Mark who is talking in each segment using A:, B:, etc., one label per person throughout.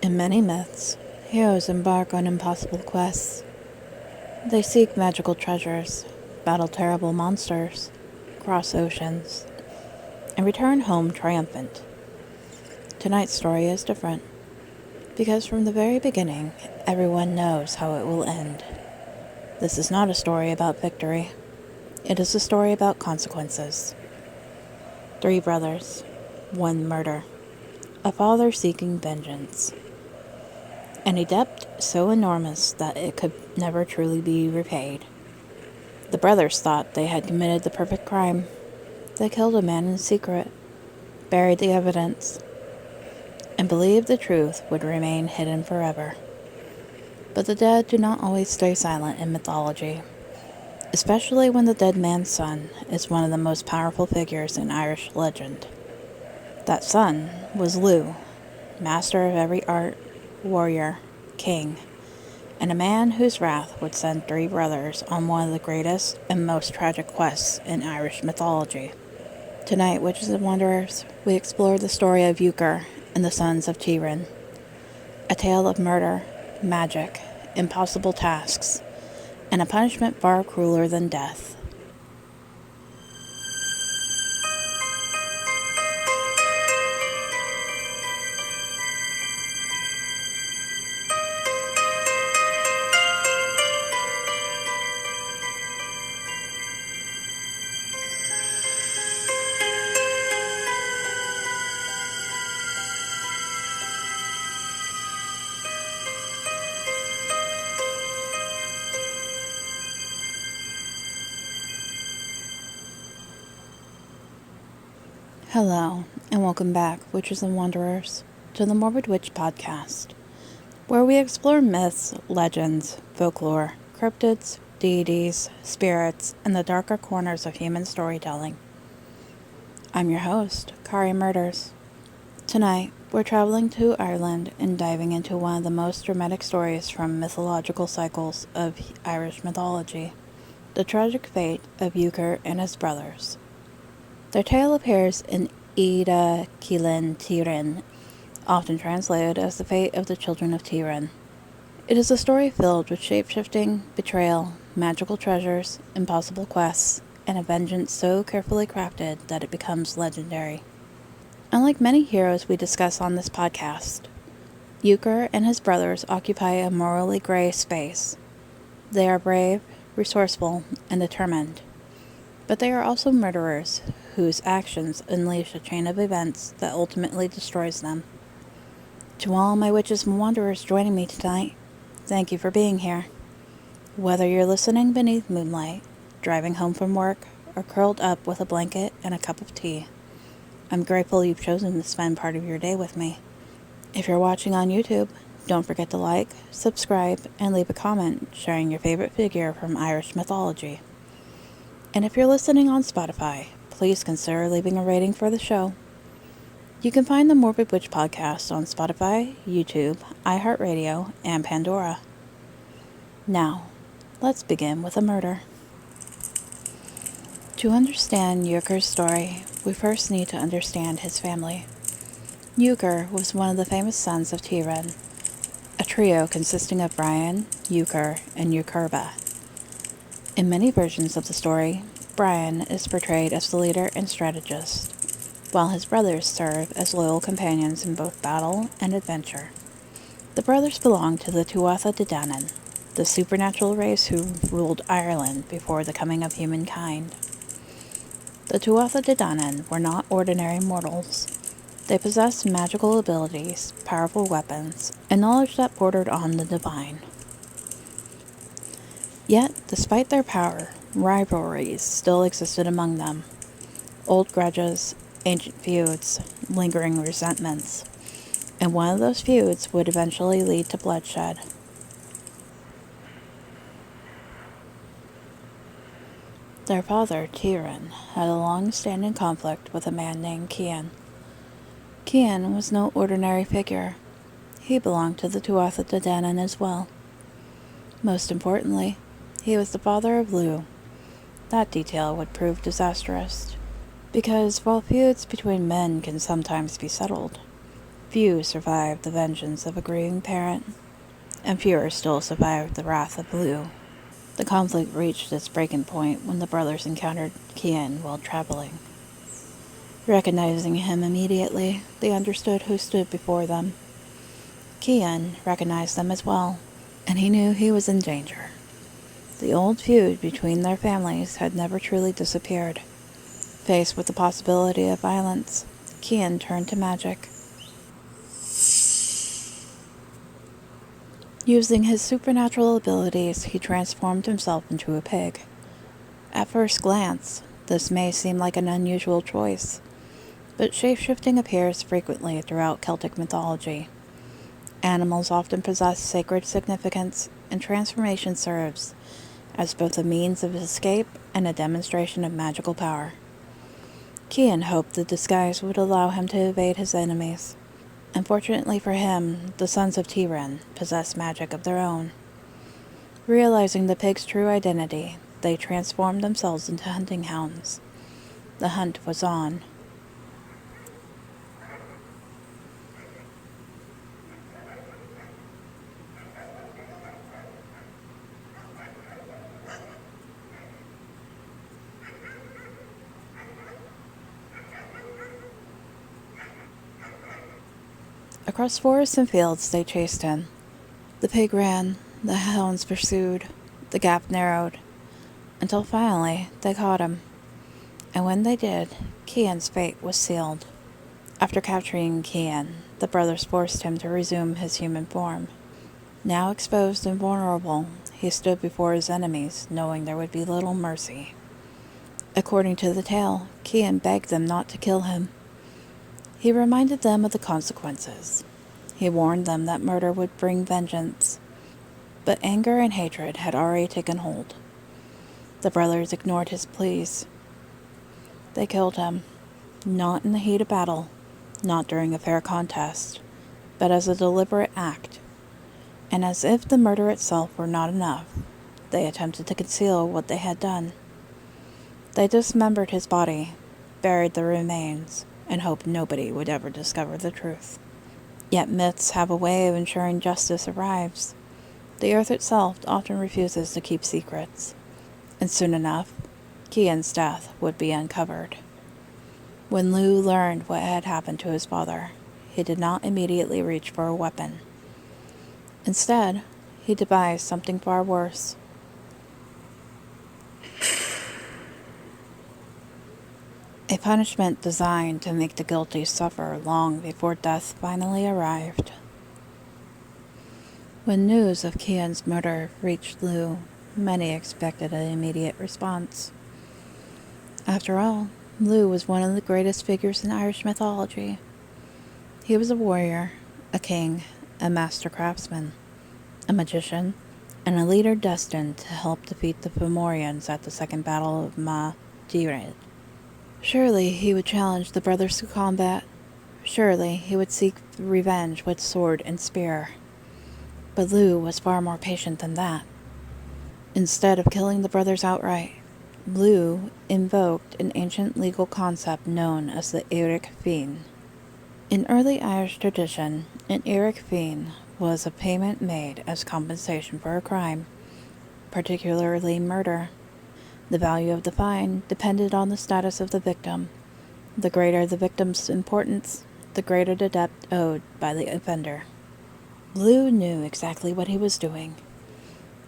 A: In many myths, heroes embark on impossible quests. They seek magical treasures, battle terrible monsters, cross oceans, and return home triumphant. Tonight's story is different, because from the very beginning, everyone knows how it will end. This is not a story about victory. It is a story about consequences. 3 brothers, 1 murder, a father seeking vengeance. And a debt so enormous that it could never truly be repaid. The brothers thought they had committed the perfect crime. They killed a man in secret, buried the evidence, and believed the truth would remain hidden forever. But the dead do not always stay silent in mythology, especially when the dead man's son is one of the most powerful figures in Irish legend. That son was Lugh, master of every art, warrior, king, and a man whose wrath would send 3 brothers on one of the greatest and most tragic quests in Irish mythology. Tonight, Witches and Wanderers, we explore the story of Iuchar and the Sons of Tuireann, a tale of murder, magic, impossible tasks, and a punishment far crueler than death. Hello, and welcome back, Witches and Wanderers, to the Morbid Witch Podcast, where we explore myths, legends, folklore, cryptids, deities, spirits, and the darker corners of human storytelling. I'm your host, Kari Murders. Tonight, we're traveling to Ireland and diving into one of the most dramatic stories from mythological cycles of Irish mythology, the tragic fate of Iuchar and his brothers. Their tale appears in Ida Cian Tuireann, often translated as the fate of the children of Tuireann. It is a story filled with shape-shifting, betrayal, magical treasures, impossible quests, and a vengeance so carefully crafted that it becomes legendary. Unlike many heroes we discuss on this podcast, Iuchar and his brothers occupy a morally gray space. They are brave, resourceful, and determined. But they are also murderers whose actions unleash a chain of events that ultimately destroys them. To all my witches and wanderers joining me tonight, thank you for being here. Whether you're listening beneath moonlight, driving home from work, or curled up with a blanket and a cup of tea, I'm grateful you've chosen to spend part of your day with me. If you're watching on YouTube, don't forget to like, subscribe, and leave a comment sharing your favorite figure from Irish mythology. And if you're listening on Spotify, please consider leaving a rating for the show. You can find the Morbid Witch Podcast on Spotify, YouTube, iHeartRadio, and Pandora. Now, let's begin with a murder. To understand Iuchar's story, we first need to understand his family. Iuchar was one of the famous Sons of Tuireann, a trio consisting of Brian, Iuchar, and Iuchar. In many versions of the story, Brian is portrayed as the leader and strategist, while his brothers serve as loyal companions in both battle and adventure. The brothers belong to the Tuatha the supernatural race who ruled Ireland before the coming of humankind. The Tuatha were not ordinary mortals. They possessed magical abilities, powerful weapons, and knowledge that bordered on the divine. Yet, despite their power, rivalries still existed among them. Old grudges, ancient feuds, lingering resentments. And one of those feuds would eventually lead to bloodshed. Their father, Cian, had a long-standing conflict with a man named Cian. Cian was no ordinary figure. He belonged to the Tuatha as well. Most importantly, he was the father of Lugh. That detail would prove disastrous, because while feuds between men can sometimes be settled, Few survived the vengeance of a grieving parent, and fewer still survived the wrath of Lugh. The conflict reached its breaking point when the brothers encountered Cian while traveling. Recognizing him immediately, they understood who stood before them. Cian recognized them as well, and he knew he was in danger. The old feud between their families had never truly disappeared. Faced with the possibility of violence, Cian turned to magic. Using his supernatural abilities, he transformed himself into a pig. At first glance, this may seem like an unusual choice, but shapeshifting appears frequently throughout Celtic mythology. Animals often possess sacred significance, and transformation serves as both a means of escape and a demonstration of magical power. Cian hoped the disguise would allow him to evade his enemies. Unfortunately for him, the Sons of Tuireann possessed magic of their own. Realizing the pig's true identity, they transformed themselves into hunting hounds. The hunt was on. Across forests and fields they chased him. The pig ran, the hounds pursued, the gap narrowed, until finally they caught him. And when they did, Cian's fate was sealed. After capturing Cian, the brothers forced him to resume his human form. Now exposed and vulnerable, he stood before his enemies, knowing there would be little mercy. According to the tale, Cian begged them not to kill him. He reminded them of the consequences. He warned them that murder would bring vengeance, but anger and hatred had already taken hold. The brothers ignored his pleas. They killed him, not in the heat of battle, not during a fair contest, but as a deliberate act. And as if the murder itself were not enough, they attempted to conceal what they had done. They dismembered his body, buried the remains, and hoped nobody would ever discover the truth. Yet myths have a way of ensuring justice arrives. The earth itself often refuses to keep secrets, and soon enough, Cian's death would be uncovered. When Lugh learned what had happened to his father, he did not immediately reach for a weapon. Instead, he devised something far worse. A punishment designed to make the guilty suffer long before death finally arrived. When news of Cian's murder reached Lugh, many expected an immediate response. After all, Lugh was one of the greatest figures in Irish mythology. He was a warrior, a king, a master craftsman, a magician, and a leader destined to help defeat the Fomorians at the Second Battle of Morbid. Surely he would challenge the brothers to combat. Surely he would seek revenge with sword and spear. But Lugh was far more patient than that. Instead of killing the brothers outright, Lugh invoked an ancient legal concept known as the Iuchar. In early Irish tradition, an Iuchar was a payment made as compensation for a crime, particularly murder. The value of the fine depended on the status of the victim. The greater the victim's importance, the greater the debt owed by the offender. Lugh knew exactly what he was doing.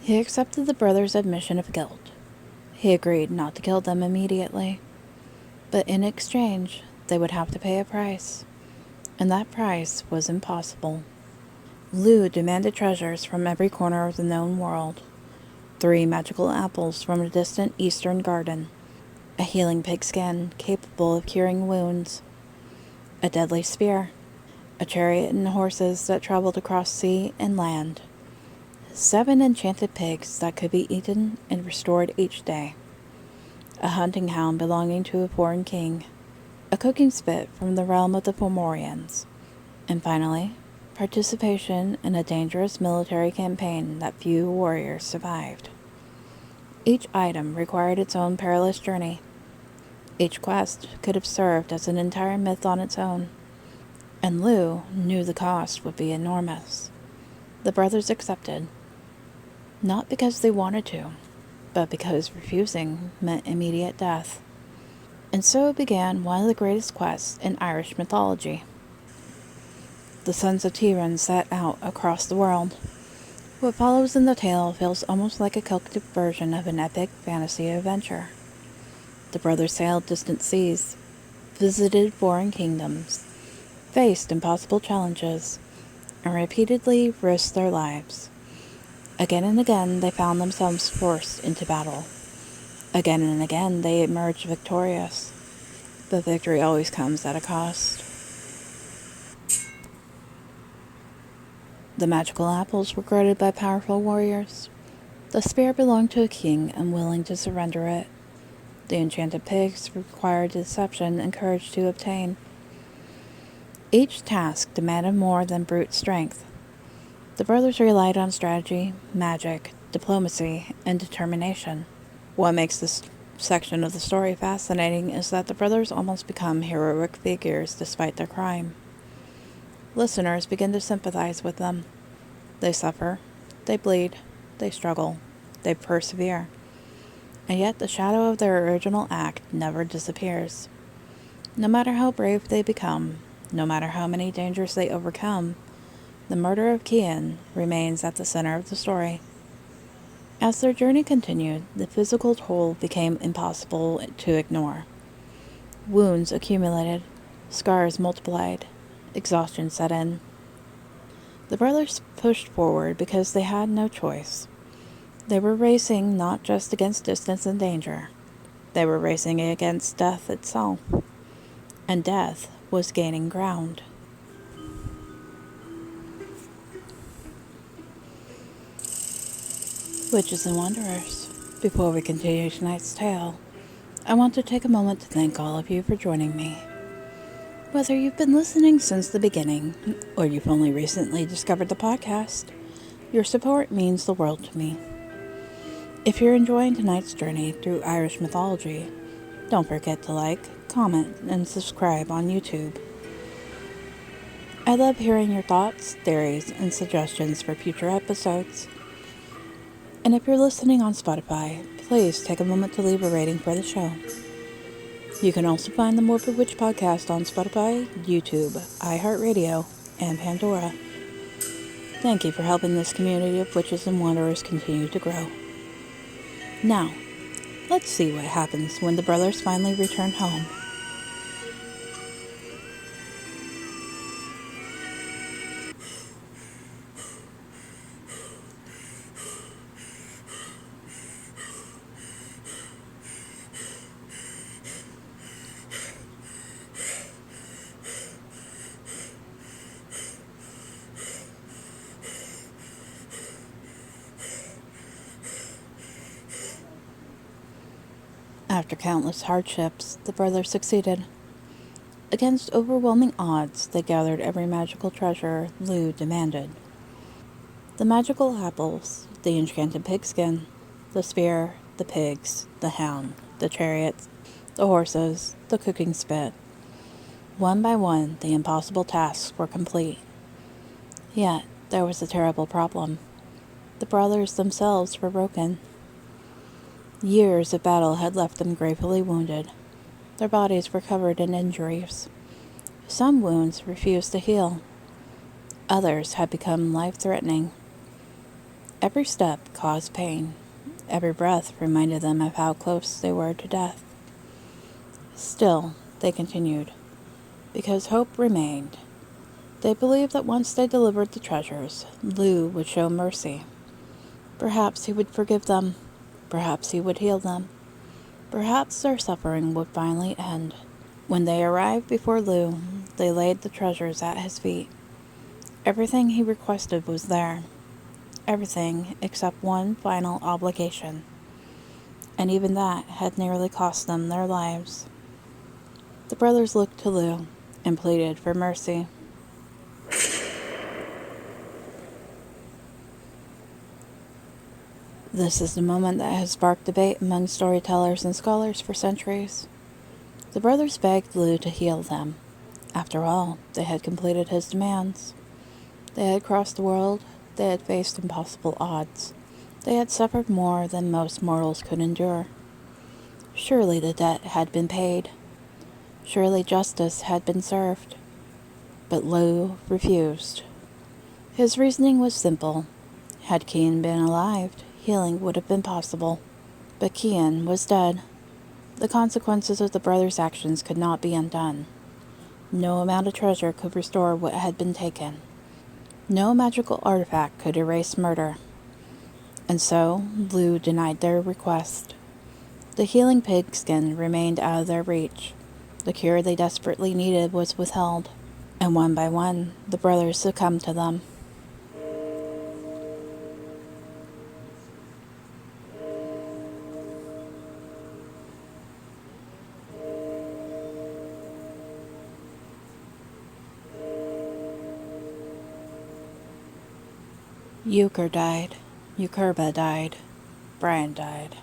A: He accepted the brothers' admission of guilt. He agreed not to kill them immediately, but in exchange, they would have to pay a price, and that price was impossible. Lugh demanded treasures from every corner of the known world. 3 magical apples from a distant eastern garden, a healing pigskin capable of curing wounds, a deadly spear, a chariot and horses that traveled across sea and land, 7 enchanted pigs that could be eaten and restored each day, a hunting hound belonging to a foreign king, a cooking spit from the realm of the Fomorians, and finally, participation in a dangerous military campaign that few warriors survived. Each item required its own perilous journey. Each quest could have served as an entire myth on its own. and Lugh knew the cost would be enormous. The brothers accepted, not because they wanted to, but because refusing meant immediate death. And so began one of the greatest quests in Irish mythology. The Sons of Tuireann set out across the world. What follows in the tale feels almost like a Celtic version of an epic fantasy adventure. The brothers sailed distant seas, visited foreign kingdoms, faced impossible challenges, and repeatedly risked their lives. Again and again they found themselves forced into battle. Again and again they emerged victorious. But victory always comes at a cost. The magical apples were guarded by powerful warriors. The spear belonged to a king unwilling to surrender it. The enchanted pigs required deception and courage to obtain. Each task demanded more than brute strength. The brothers relied on strategy, magic, diplomacy, and determination. What makes this section of the story fascinating is that the brothers almost become heroic figures despite their crime. Listeners begin to sympathize with them. They suffer, they bleed, they struggle, they persevere. And yet the shadow of their original act never disappears. No matter how brave they become, no matter how many dangers they overcome, the murder of Cian remains at the center of the story. As their journey continued, the physical toll became impossible to ignore. Wounds accumulated, scars multiplied, exhaustion set in. The brothers pushed forward because they had no choice. They were racing not just against distance and danger. They were racing against death itself. And death was gaining ground. Witches and Wanderers, before we continue tonight's tale, I want to take a moment to thank all of you for joining me. Whether you've been listening since the beginning, or you've only recently discovered the podcast, your support means the world to me. If you're enjoying tonight's journey through Irish mythology, don't forget to like, comment, and subscribe on YouTube. I love hearing your thoughts, theories, and suggestions for future episodes. And if you're listening on Spotify, please take a moment to leave a rating for the show. You can also find the Morbid Witch Podcast on Spotify, YouTube, iHeartRadio, and Pandora. Thank you for helping this community of witches and wanderers continue to grow. Now, let's see what happens when the brothers finally return home. After countless hardships, the brothers succeeded. Against overwhelming odds, they gathered every magical treasure Lugh demanded. The magical apples, the enchanted pigskin, the spear, the pigs, the hound, the chariots, the horses, the cooking spit. One by one, the impossible tasks were complete. Yet, there was a terrible problem. The brothers themselves were broken. Years of battle had left them gravely wounded. Their bodies were covered in injuries. Some wounds refused to heal. Others had become life-threatening. Every step caused pain. Every breath reminded them of how close they were to death. Still, they continued, because hope remained. They believed that once they delivered the treasures, Lugh would show mercy. Perhaps he would forgive them. Perhaps he would heal them. Perhaps their suffering would finally end. When they arrived before Lugh, they laid the treasures at his feet. Everything he requested was there. Everything except one final obligation. And even that had nearly cost them their lives. The brothers looked to Lugh and pleaded for mercy. This is the moment that has sparked debate among storytellers and scholars for centuries. The brothers begged Lugh to heal them. After all, they had completed his demands. They had crossed the world, they had faced impossible odds. They had suffered more than most mortals could endure. Surely the debt had been paid. Surely justice had been served. But Lugh refused. His reasoning was simple. Had Cian been alive, healing would have been possible. But Cian was dead. The consequences of the brothers' actions could not be undone. No amount of treasure could restore what had been taken. No magical artifact could erase murder. And so, Lugh denied their request. The healing pigskin remained out of their reach. The cure they desperately needed was withheld. And one by one, the brothers succumbed to them. Iuchar died. Iuchar died. Brian died.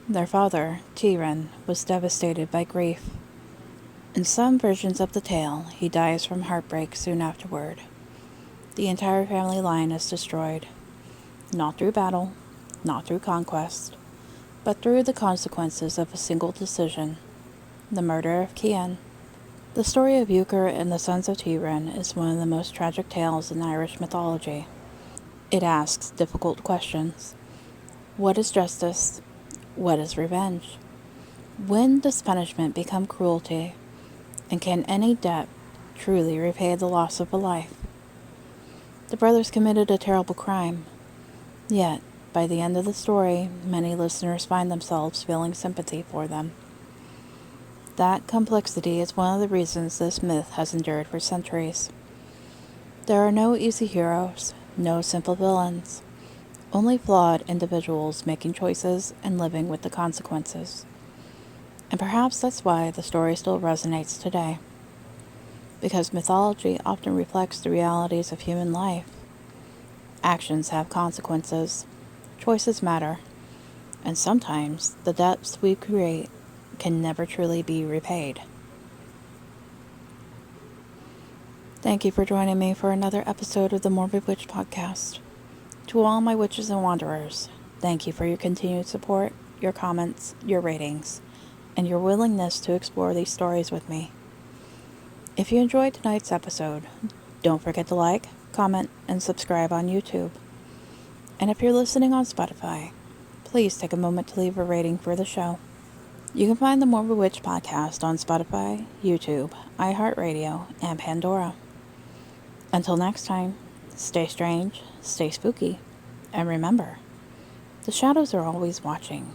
A: Their father, Tuireann, was devastated by grief. In some versions of the tale, he dies from heartbreak soon afterward. The entire family line is destroyed. Not through battle, not through conquest, but through the consequences of a single decision, the murder of Cian. The story of Iuchar and the Sons of Tuireann is one of the most tragic tales in Irish mythology. It asks difficult questions. What is justice? What is revenge? When does punishment become cruelty? And can any debt truly repay the loss of a life? The brothers committed a terrible crime. Yet, by the end of the story, many listeners find themselves feeling sympathy for them. That complexity is one of the reasons this myth has endured for centuries. There are no easy heroes, no simple villains, only flawed individuals making choices and living with the consequences. And perhaps that's why the story still resonates today. Because mythology often reflects the realities of human life. Actions have consequences, choices matter, and sometimes the debts we create can never truly be repaid. Thank you for joining me for another episode of the Morbid Witch Podcast. To all my witches and wanderers, thank you for your continued support, your comments, your ratings, and your willingness to explore these stories with me. If you enjoyed tonight's episode, don't forget to like, comment, and subscribe on YouTube. And if you're listening on Spotify, please take a moment to leave a rating for the show. You can find the Morbid Witch Podcast on Spotify, YouTube, iHeartRadio, and Pandora. Until next time, stay strange, stay spooky, and remember, the shadows are always watching.